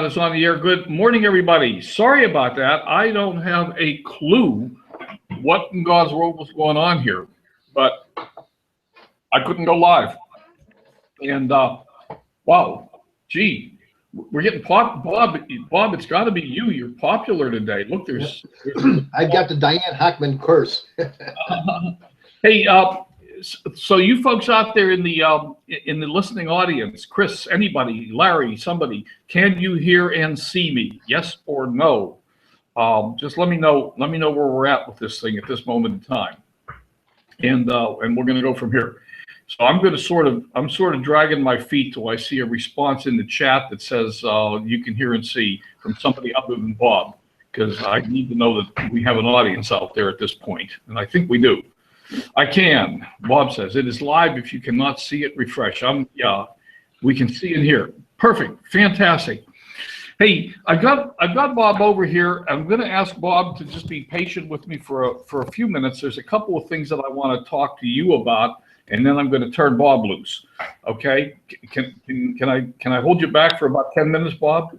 Is on the air. Good morning, everybody. Sorry about that. I don't have a clue what in God's world was going on here, but I couldn't go live. And wow, gee, we're getting Bob. It's got to be you. You're popular today. Look, there's I got the Diane Hockman curse. Hey, so you folks out there in the listening audience, Chris, anybody, Larry, somebody, can you hear and see me? Yes or no? Just let me know. Let me know where we're at with this thing at this moment in time, and we're going to go from here. So I'm sort of dragging my feet till I see a response in the chat that says you can hear and see from somebody other than Bob, because I need to know that we have an audience out there at this point, and I think we do. I can. Bob says it is live. If you cannot see it, refresh. We can see and hear. Perfect. Fantastic. Hey, I've got Bob over here. I'm going to ask Bob to just be patient with me for a few minutes. There's a couple of things that I want to talk to you about, and then I'm going to turn Bob loose. Okay? Can I hold you back for about 10 minutes, Bob?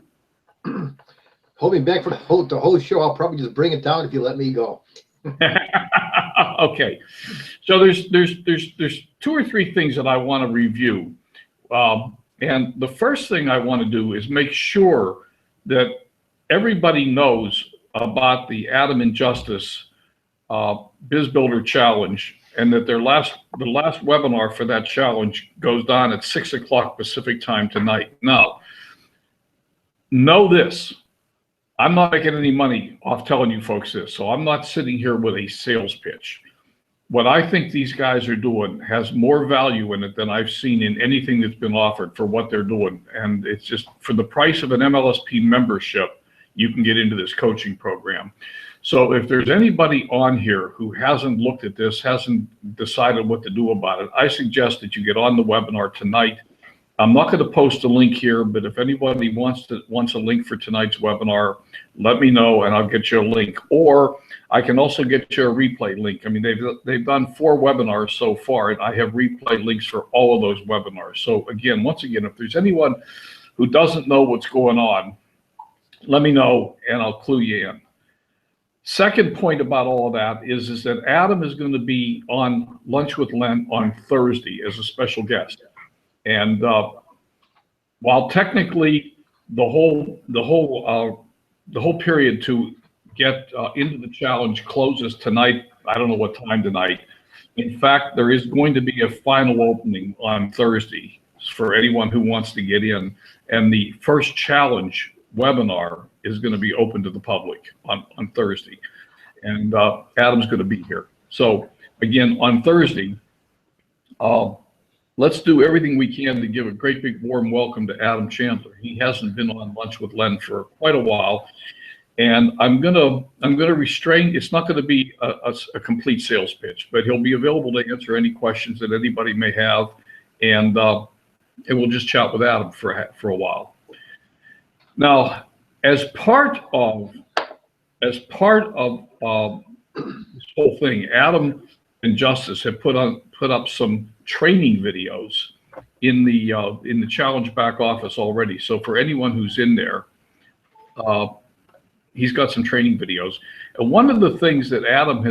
Hold me back for the whole show. I'll probably just bring it down if you let me go. Okay, so there's two or three things that I want to review, and the first thing I want to do is make sure that everybody knows about the Adam and Justice Biz Builder Challenge, and that the last webinar for that challenge goes down at 6 o'clock Pacific time tonight. Now, know this. I'm not making any money off telling you folks this, so I'm not sitting here with a sales pitch. What I think these guys are doing has more value in it than I've seen in anything that's been offered for what they're doing. And it's just for the price of an MLSP membership, you can get into this coaching program. So if there's anybody on here who hasn't looked at this, hasn't decided what to do about it, I suggest that you get on the webinar tonight. I'm not going to post a link here, but if anybody wants a link for tonight's webinar, let me know and I'll get you a link. Or I can also get you a replay link. I mean, they've done 4 webinars so far, and I have replay links for all of those webinars. So once again, if there's anyone who doesn't know what's going on, let me know and I'll clue you in. Second point about all of that is that Adam is going to be on Lunch with Len on Thursday as a special guest. And while technically the whole period to get into the challenge closes tonight, I don't know what time tonight. In fact, there is going to be a final opening on Thursday for anyone who wants to get in. And the first challenge webinar is going to be open to the public on Thursday. And Adam's going to be here. So again, on Thursday, let's do everything we can to give a great big warm welcome to Adam Chandler. He hasn't been on Lunch with Len for quite a while, and I'm gonna restrain. It's not going to be a complete sales pitch, but he'll be available to answer any questions that anybody may have, and we'll just chat with Adam for a while. Now, as part of this whole thing, Adam and Justice have put up some training videos in the challenge back office already. So for anyone who's in there, he's got some training videos. And one of the things that Adam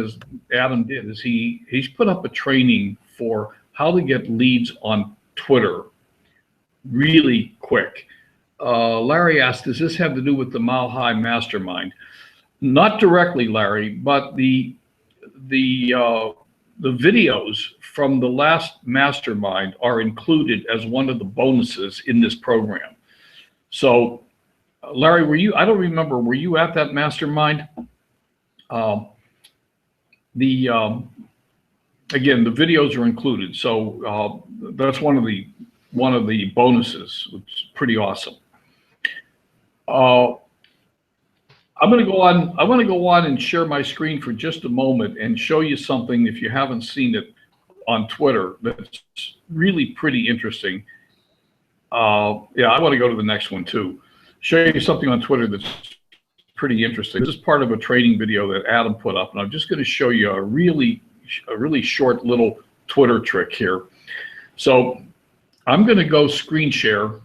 did is he's put up a training for how to get leads on Twitter really quick. Larry asked, does this have to do with the Mile High Mastermind? Not directly, Larry, but the videos from the last mastermind are included as one of the bonuses in this program. So, Larry, I don't remember, were you at that mastermind? Again, the videos are included. So that's one of the bonuses, which is pretty awesome. I'm going to go on. I want to go on and share my screen for just a moment and show you something, if you haven't seen it on Twitter, that's really pretty interesting. Yeah, I want to go to the next one too. Show you something on Twitter that's pretty interesting. This is part of a training video that Adam put up, and I'm just going to show you a really short little Twitter trick here. So I'm going to go screen share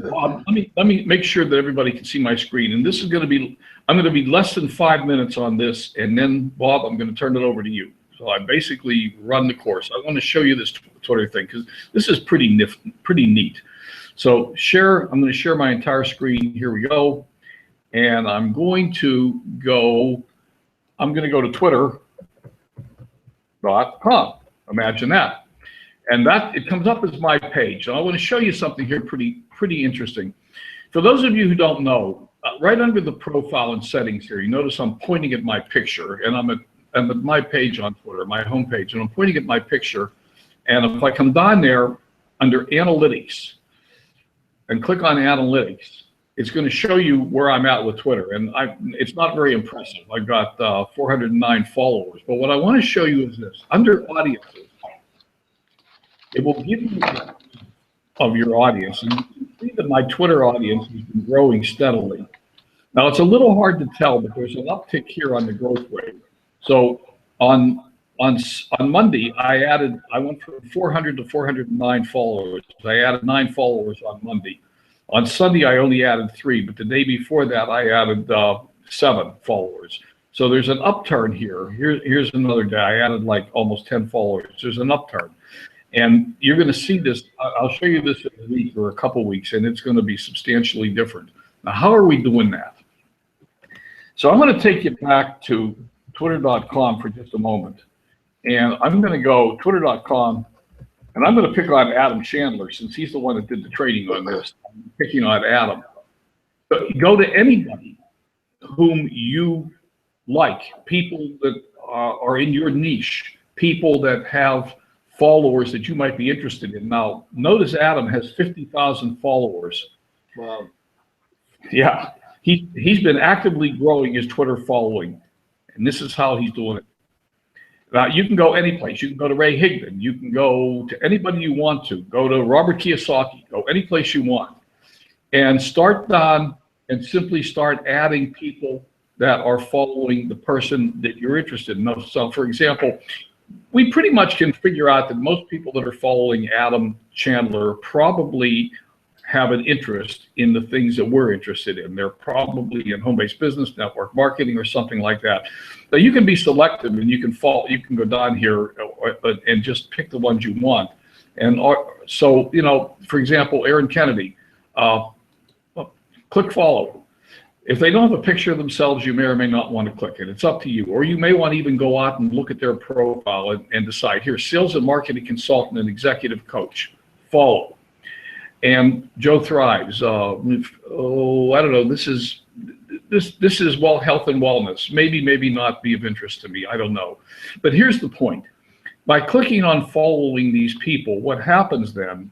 Let me make sure that everybody can see my screen. And this is going to be, I'm going to be less than 5 minutes on this. And then, Bob, I'm going to turn it over to you. So I basically run the course. I want to show you this Twitter thing because this is pretty neat. So share, I'm going to share my entire screen. Here we go. And I'm going to go to twitter.com. Imagine that. And that, it comes up as my page. And I want to show you something here pretty interesting. For those of you who don't know, right under the profile and settings here, you notice I'm pointing at my picture, and I'm at my page on Twitter, my homepage, and I'm pointing at my picture. And if I come down there under analytics and click on analytics, it's going to show you where I'm at with Twitter. And it's not very impressive. I've got 409 followers. But what I want to show you is this. Under audiences, it will give you of your audience. And you can see that my Twitter audience has been growing steadily. Now, it's a little hard to tell, but there's an uptick here on the growth rate. So on Monday, I went from 400 to 409 followers. I added 9 followers on Monday. On Sunday, I only added 3, but the day before that, I added 7 followers. So there's an upturn here. Here's another day. I added like almost 10 followers. There's an upturn. And you're going to see this. I'll show you this in a week or a couple weeks, and it's going to be substantially different. Now, how are we doing that? So I'm going to take you back to twitter.com for just a moment. And I'm going to go twitter.com, and I'm going to pick on Adam Chandler since he's the one that did the trading on this. I'm picking on Adam. But go to anybody whom you like, people that are in your niche, people that have followers that you might be interested in. Now, notice Adam has 50,000 followers. Wow. Yeah, he's been actively growing his Twitter following, and this is how he's doing it. Now, you can go any place. You can go to Ray Higdon. You can go to anybody you want to. Go to Robert Kiyosaki. Go any place you want. And start on and simply start adding people that are following the person that you're interested in. So, for example, we pretty much can figure out that most people that are following Adam Chandler probably have an interest in the things that we're interested in. They're probably in home-based business, network marketing, or something like that. Now, you can be selective, and you can go down here and just pick the ones you want. And so, you know, for example, Aaron Kennedy, click follow. If they don't have a picture of themselves, you may or may not want to click it. It's up to you. Or you may want to even go out and look at their profile and decide, here, sales and marketing consultant and executive coach, follow. And Joe Thrives, I don't know, this is health and wellness. Maybe not be of interest to me, I don't know. But here's the point. By clicking on following these people, what happens then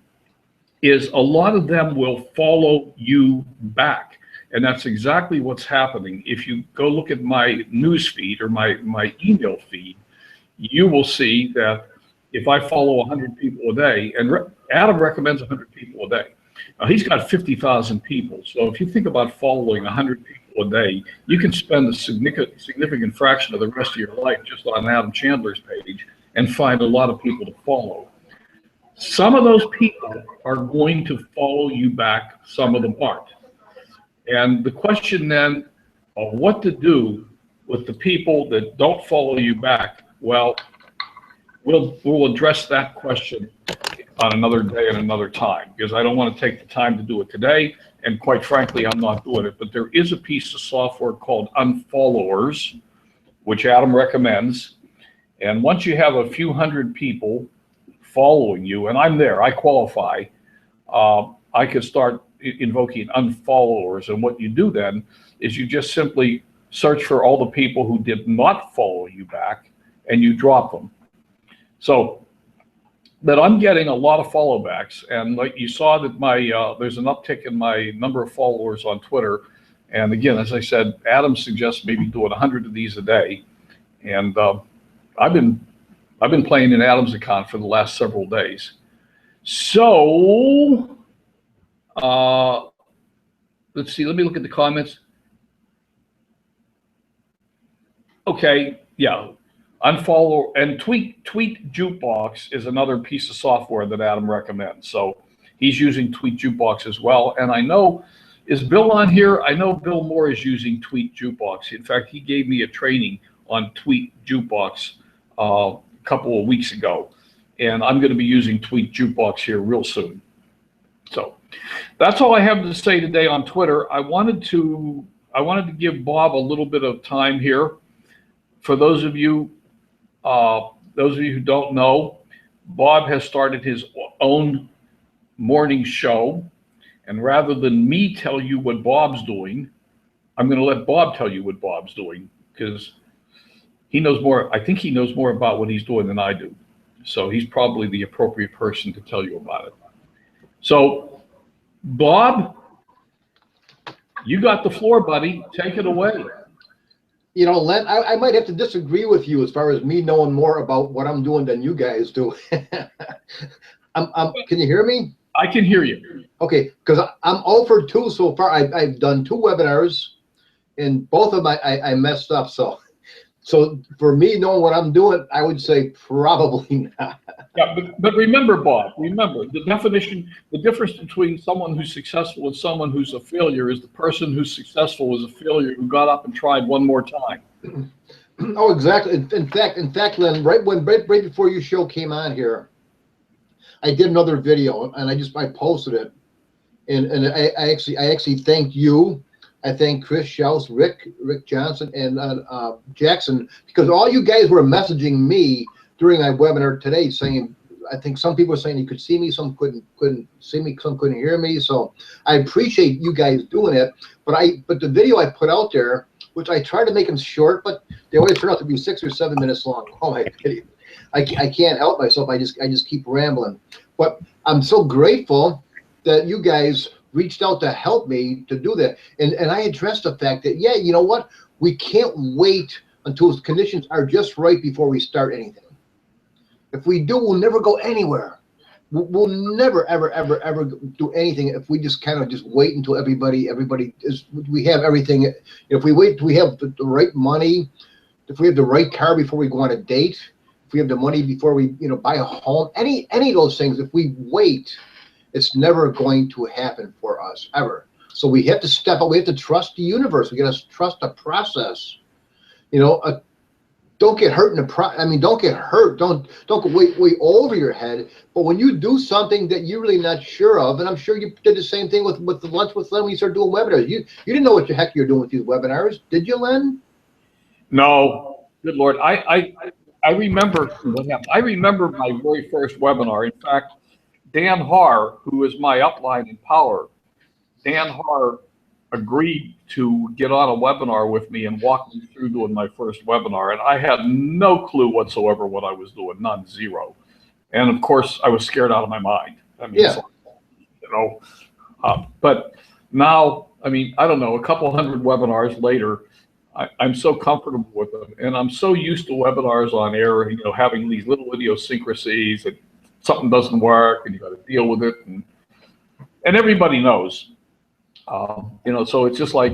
is a lot of them will follow you back. And that's exactly what's happening. If you go look at my news feed or my email feed, you will see that if I follow 100 people a day, and Adam recommends 100 people a day. Now, he's got 50,000 people. So if you think about following 100 people a day, you can spend a significant fraction of the rest of your life just on Adam Chandler's page and find a lot of people to follow. Some of those people are going to follow you back, some of them aren't. And the question then of what to do with the people that don't follow you back, well, we'll address that question on another day and another time, because I don't want to take the time to do it today, and quite frankly, I'm not doing it. But there is a piece of software called Unfollowers, which Adam recommends. And once you have a few hundred people following you, and I'm there, I qualify, I could start invoking unfollowers. And what you do then is you just simply search for all the people who did not follow you back, and you drop them. So that I'm getting a lot of follow backs, and like you saw that there's an uptick in my number of followers on Twitter. And again, as I said, Adam suggests maybe doing 100 of these a day. And I've been playing in Adam's account for the last several days. So let's see, let me look at the comments. Okay, yeah. Unfollow and tweet jukebox is another piece of software that Adam recommends. So He's using Tweet Jukebox as well. And I know, is Bill on here? I know Bill Moore is using Tweet Jukebox. In fact, he gave me a training on Tweet Jukebox a couple of weeks ago. And I'm going to be using Tweet Jukebox here real soon. So that's all I have to say today on Twitter. I wanted to give Bob a little bit of time here. For those of you who don't know, Bob has started his own morning show. And rather than me tell you what Bob's doing, I'm going to let Bob tell you what Bob's doing, because he knows more. I think he knows more about what he's doing than I do. So he's probably the appropriate person to tell you about it. So, Bob, you got the floor, buddy. Take it away. You know, Len, I might have to disagree with you as far as me knowing more about what I'm doing than you guys do. Can you hear me? I can hear you. Okay, because I'm 0 for 2 so far. I've done 2 webinars, and both of them I messed up. So for me knowing what I'm doing, I would say probably not. Yeah, but remember, Bob, remember the difference between someone who's successful and someone who's a failure is the person who's successful was a failure who got up and tried one more time. Oh, exactly. In fact, Len, right before your show came on here, I did another video and I posted it, and I actually thanked you. I thank Chris Schaus, Rick Johnson, and Jackson, because all you guys were messaging me during my webinar today saying, I think some people were saying you could see me, some couldn't see me, some couldn't hear me. So I appreciate you guys doing it. But the video I put out there, which I tried to make them short, but they always turn out to be 6 or 7 minutes long. Oh my goodness. I can't help myself. I just keep rambling. But I'm so grateful that you guys reached out to help me to do that. And I addressed the fact that, yeah, you know what? We can't wait until conditions are just right before we start anything. If we do, we'll never go anywhere. We'll never, ever do anything if we just kind of just wait until everybody is, we have everything. If we wait, we have the right money. If we have the right car before we go on a date, if we have the money before we, buy a home, any of those things, if we wait, it's never going to happen for us, ever. So we have to step up. We have to trust the universe. We got to trust the process. Don't get hurt in the don't get hurt. Don't go way over your head. But when you do something that you're really not sure of, and I'm sure you did the same thing with the Lunch with Len when you started doing webinars. You didn't know what the heck you're doing with these webinars, did you, Len? No, good Lord. I remember what happened. I remember my very first webinar. In fact, Dan Haar, who is my upline in Power, Dan Haar agreed to get on a webinar with me and walk me through doing my first webinar. And I had no clue whatsoever what I was doing, none, zero. And of course, I was scared out of my mind. I mean, yeah. But now, I mean, I don't know, a couple hundred webinars later, I'm so comfortable with them. And I'm so used to webinars on air, having these little idiosyncrasies and something doesn't work and you got to deal with it. And everybody knows. So it's just like,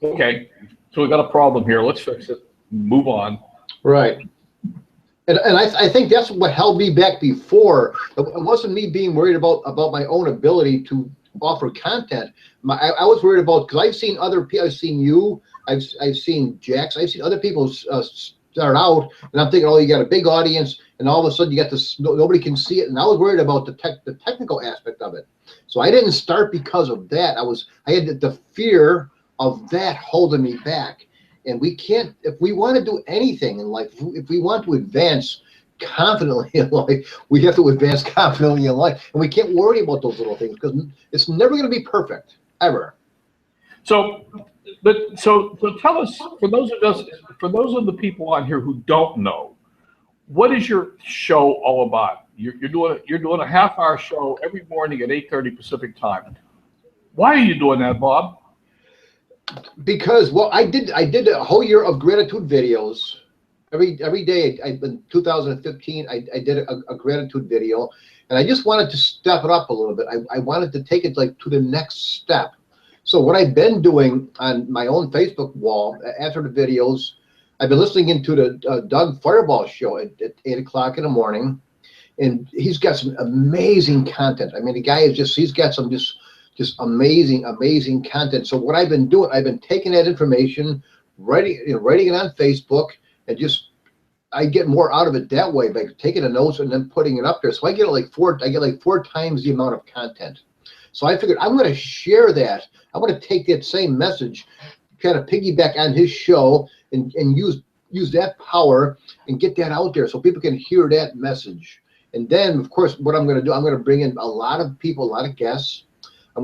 okay, so we got a problem here. Let's fix it. Move on. Right. And I think that's what held me back before. It wasn't me being worried about my own ability to offer content. I was worried about, because I've seen other people. I've seen you. I've seen Jax. I've seen other people start out, and I'm thinking, oh, you got a big audience, and all of a sudden you got this. Nobody can see it, and I was worried about the technical aspect of it. So I didn't start because of that. I had the fear of that holding me back. And we can't, if we want to do anything in life, if we want to advance confidently in life, we have to advance confidently in life. And we can't worry about those little things because it's never going to be perfect, ever. So tell us, for those of the people on here who don't know, what is your show all about? You're doing a half-hour show every morning at 8:30 Pacific time. Why are you doing that, Bob? Because, well, I did a whole year of gratitude videos. Every day, in 2015, I did a gratitude video, and I just wanted to step it up a little bit. I wanted to take it to the next step. So what I've been doing on my own Facebook wall after the videos, I've been listening into the Doug Fireball show at 8 o'clock in the morning. and he's got some amazing content. I mean, the guy is he's got some just amazing content. So what I've been doing, I've been taking that information, writing it on Facebook, and I get more out of it that way by taking the notes and then putting it up there. So I get like four times the amount of content. So I figured I'm going to share that. I'm going to take that same message, kind of piggyback on his show, and use that power and get that out there so people can hear that message. And then, of course, what I'm going to do, I'm going to bring in a lot of people, a lot of guests. I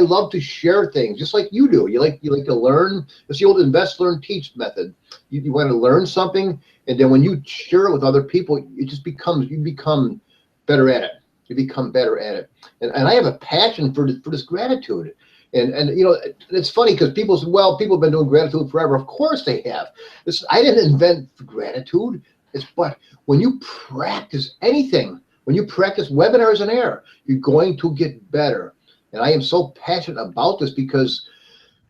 love to share things just like you do. You like to learn. It's the old invest, learn, teach method. You want to learn something, and then when you share it with other people, you become better at it. You become better at it. And I have a passion for this gratitude. And you know, it's funny because people say, well, people have been doing gratitude forever. Of course they have. I didn't invent gratitude. But when you practice anything, when you practice webinars and air, you're going to get better. And I am so passionate about this because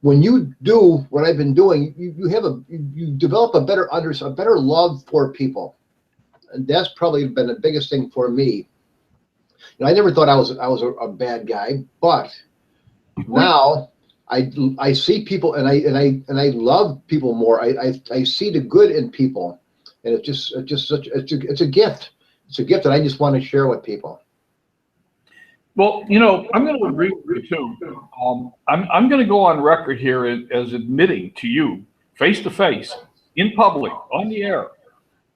when you do what I've been doing, you develop a better love for people. And that's probably been the biggest thing for me. You know, I never thought I was a bad guy, but now I see people and I love people more. I see the good in people, and it's a gift. It's a gift that I just want to share with people. Well, you know, I'm going to agree with you too. I'm going to go on record here as admitting to you, face to face, in public, on the air,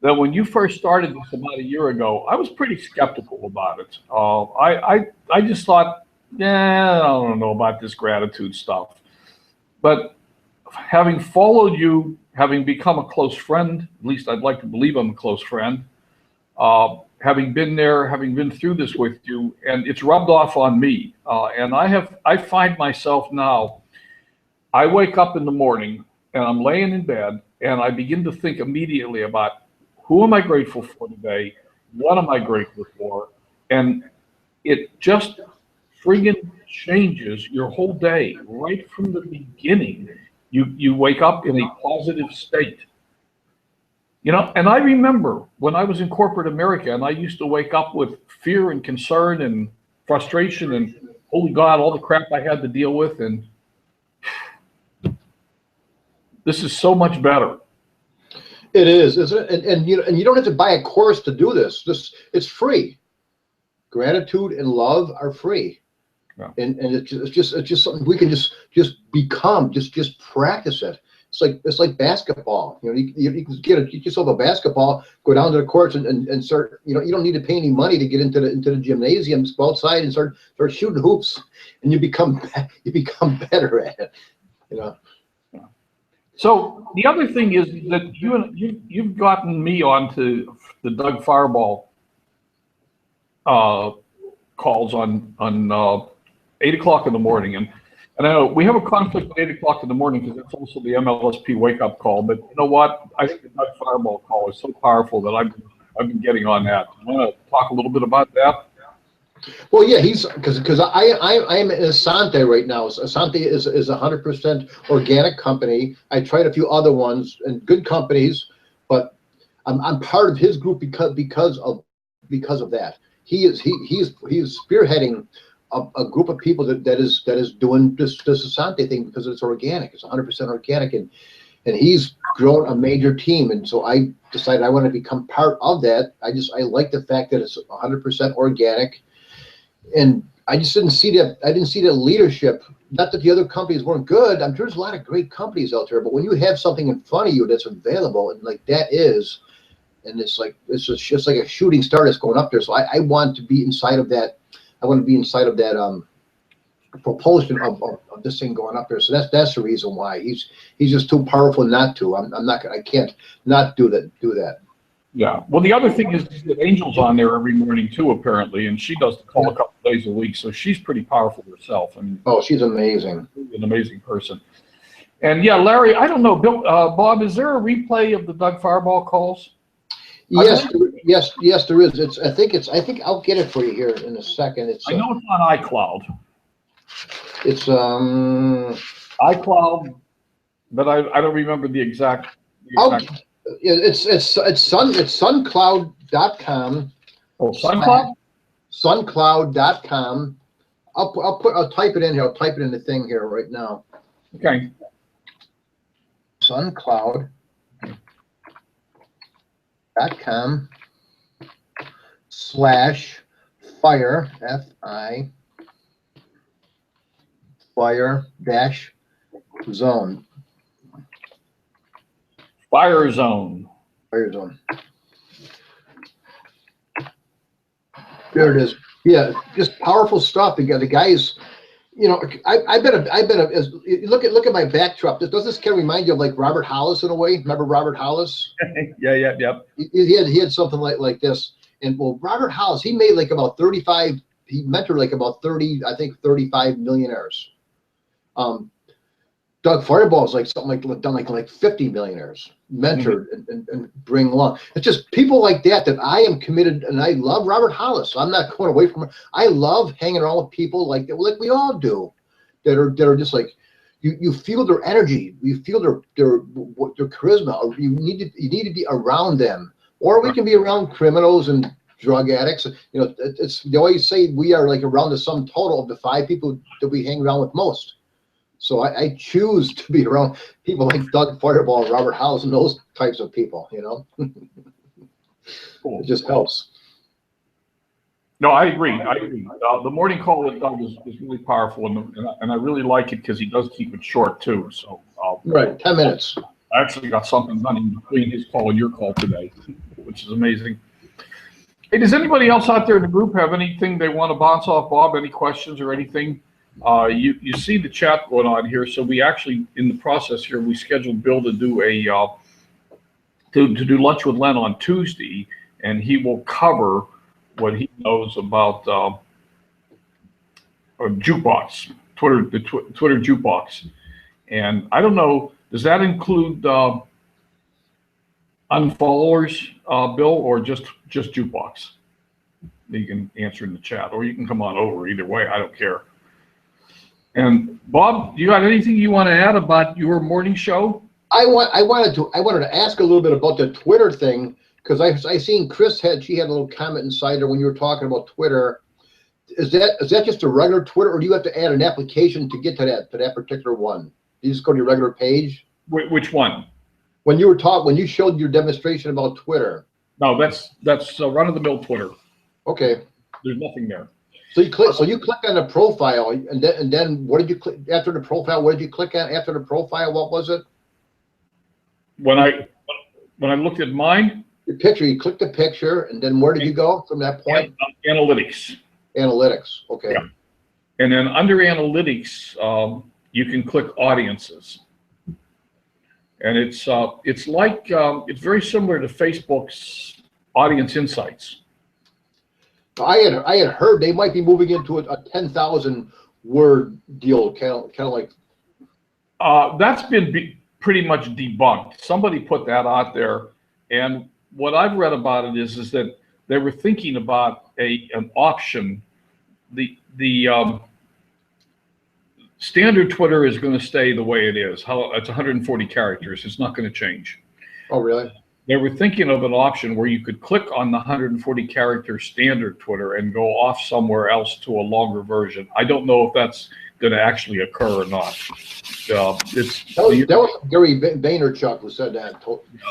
that when you first started this about a year ago, I was pretty skeptical about it. I just thought, I don't know about this gratitude stuff. But having followed you, having become a close friend, at least I'd like to believe I'm a close friend, having been there, having been through this with you, and it's rubbed off on me. And I find myself now, I wake up in the morning and I'm laying in bed and I begin to think immediately about who am I grateful for today? What am I grateful for? And it just friggin' changes your whole day right from the beginning. You wake up in a positive state. You know, and I remember when I was in corporate America and I used to wake up with fear and concern and frustration and holy God, all the crap I had to deal with. And this is so much better. It is, isn't it? And you don't have to buy a course to do this. It's free. Gratitude and love are free. Yeah. And it's just something we can just become, just practice it. It's like basketball. You know, you can get yourself a basketball, go down to the courts and start. You know, you don't need to pay any money to get into the gymnasiums. Go outside and start shooting hoops, and you become better at it. You know. Yeah. So the other thing is that you've gotten me onto the Doug Fireball calls on 8 o'clock in the morning, and I know we have a conflict at 8 o'clock in the morning because it's also the MLSP wake up call. But you know what? I think the Doug Fireball call is so powerful that I've been getting on that. You want to talk a little bit about that? Well, yeah, he's because I'm in Asante right now. Asante is 100% organic company. I tried a few other ones and good companies, but I'm part of his group because of that. He is spearheading a group of people that is doing this Asante thing because it's organic. It's 100% organic, and he's grown a major team. And so I decided I want to become part of that. I like the fact that it's 100% organic, and I just didn't see that. I didn't see that leadership. Not that the other companies weren't good. I'm sure there's a lot of great companies out there, but when you have something in front of you that's available, and like that is, and it's just like a shooting star that's going up there. So I want to be inside of that. I want to be inside of that propulsion of this thing going up there. So that's the reason why he's just too powerful not to. I can't not do that. Yeah. Well, the other thing is that Angel's on there every morning too, apparently, and she does the call a couple days a week. So she's pretty powerful herself. I mean, oh, she's amazing. An amazing person. And yeah, Larry, I don't know, Bob, is there a replay of the Doug Fireball calls? Yes, there is. I think I'll get it for you here in a second. I know it's on iCloud. It's iCloud, but I don't remember the exact. It's SunCloud suncloud.com. Oh, SoundCloud? Suncloud.com. I'll type it in here. I'll type it in the thing here right now. Okay. SoundCloud.com /fire fire dash zone. Fire Zone. Fire zone. There it is. Yeah, just powerful stuff. The guys, you know, I've been look at my backdrop. Does this kind of remind you of like Robert Hollis in a way? Remember Robert Hollis? Yeah. He had something like this. And well, Robert Hollis, he made like about 35. He mentored like about 30, I think 35 millionaires. Doug Fireball's like something like done like 50 millionaires mentored and bring along. It's just people like that I am committed, and I love Robert Hollis. I'm not going away from it. I love hanging around with people like that, like we all do, that are just like you feel their energy, you feel their charisma. Or you need to be around them, or we can be around criminals and drug addicts. You know, it's they always say we are like around the sum total of the 5 people that we hang around with most. So I choose to be around people like Doug Fireball, Robert Hollis, and those types of people, you know. Cool. It just helps. No, I agree. The morning call with Doug is really powerful, and I really like it because he does keep it short too. So right, 10 minutes. I actually got something done in between his call and your call today, which is amazing. Hey, does anybody else out there in the group have anything they want to bounce off Bob? Any questions or anything? You see the chat going on here, so we actually in the process here we scheduled Bill to do a to do lunch with Len on Tuesday, and he will cover what he knows about jukebox, the Twitter jukebox, and I don't know, does that include unfollowers, Bill, or just jukebox? You can answer in the chat, or you can come on over. Either way, I don't care. And Bob, you got anything you want to add about your morning show? I wanted to ask a little bit about the Twitter thing, because I seen Chris had a little comment inside there when you were talking about Twitter. Is that just a regular Twitter, or do you have to add an application to get to that particular one? Do you just go to your regular page? Which one? When you showed your demonstration about Twitter. No, that's run-of-the-mill Twitter. Okay. There's nothing there. So you click on the profile, and then what did you click after the profile? What did you click on after the profile? What was it? When I looked at mine, the picture, you clicked the picture, and then where did you go from that point? Analytics. Analytics. Okay. Yeah. And then under analytics, you can click audiences, and it's very similar to Facebook's Audience Insights. I had heard they might be moving into a 10,000 word deal, kind of like. That's been pretty much debunked. Somebody put that out there, and what I've read about it is that they were thinking about an option. The standard Twitter is going to stay the way it is. It's 140 characters. It's not going to change. Oh, really? They were thinking of an option where you could click on the 140 character standard Twitter and go off somewhere else to a longer version. I don't know if that's going to actually occur or not. That was Gary Vaynerchuk who said that.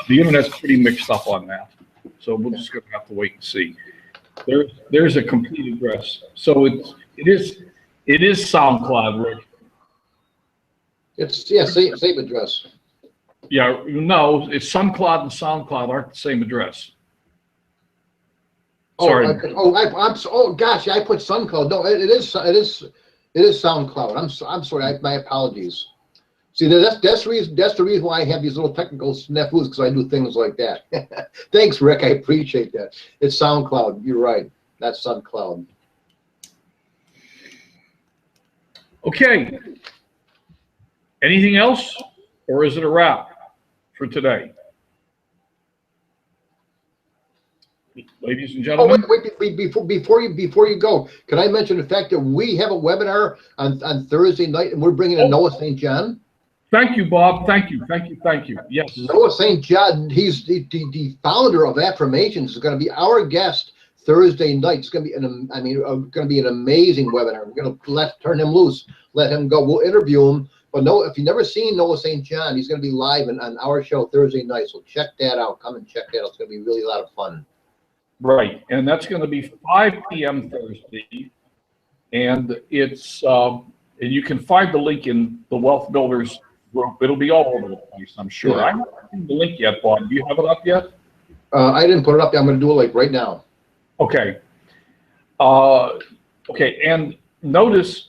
The internet's pretty mixed up on that, so we're just going to have to wait and see. There's a complete address. So it is SoundCloud, Rick. It's same address. Yeah, no, it's SoundCloud and SoundCloud aren't the same address. Sorry. Oh gosh, I put SoundCloud. No, it is SoundCloud. I'm sorry. My apologies. See, that's the reason why I have these little technical snafus, because I do things like that. Thanks, Rick. I appreciate that. It's SoundCloud. You're right. That's SoundCloud. Okay. Anything else, or is it a wrap for today? Ladies and gentlemen. Oh, wait, before you go, can I mention the fact that we have a webinar on Thursday night, and we're bringing in Noah St. John? Thank you, Bob. Thank you. Thank you. Thank you. Yes. Noah St. John, he's the founder of Affirmations, is going to be our guest Thursday night. It's going to be going to be an amazing webinar. We're going to turn him loose, let him go. We'll interview him. But no, if you've never seen Noah St. John, he's going to be live on our show Thursday night. So check that out. Come and check that out. It's going to be really a lot of fun. Right, and that's going to be 5 p.m. Thursday, and it's and you can find the link in the Wealth Builders group. It'll be all over the place, I'm sure. Yeah. I haven't seen the link yet, Bob. Do you have it up yet? I didn't put it up. I'm going to do it like right now. Okay. Okay, and notice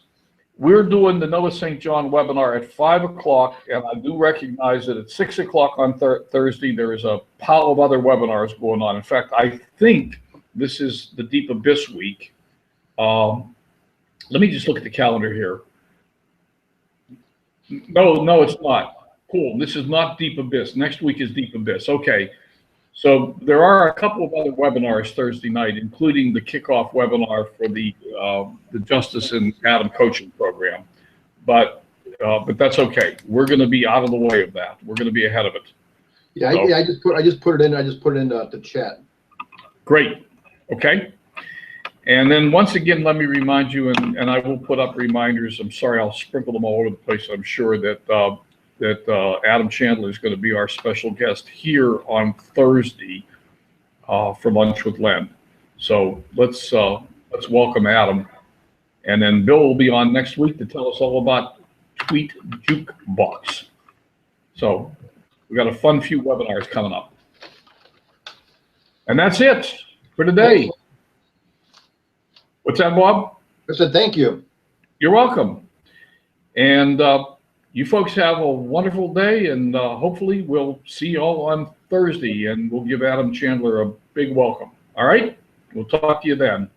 we're doing the Noah St. John webinar at 5 o'clock, and I do recognize that at 6 o'clock on Thursday, there is a pile of other webinars going on. In fact, I think this is the Deep Abyss week. Let me just look at the calendar here. No, it's not. Cool, this is not Deep Abyss. Next week is Deep Abyss. Okay. So there are a couple of other webinars Thursday night, including the kickoff webinar for the Justice and Adam coaching program. But that's okay. We're going to be out of the way of that. We're going to be ahead of it. Yeah, So, I just put it in. I just put it in the chat. Great. Okay. And then once again, let me remind you, and I will put up reminders. I'm sorry, I'll sprinkle them all over the place. I'm sure that Adam Chandler is going to be our special guest here on Thursday for Lunch with Len. So let's welcome Adam, and then Bill will be on next week to tell us all about Tweet Jukebox. So we got a fun few webinars coming up, and that's it for today. What's that, Bob? I said thank you. You're welcome, and. You folks have a wonderful day, and hopefully we'll see you all on Thursday, and we'll give Adam Chandler a big welcome. All right? We'll talk to you then.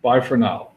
Bye for now.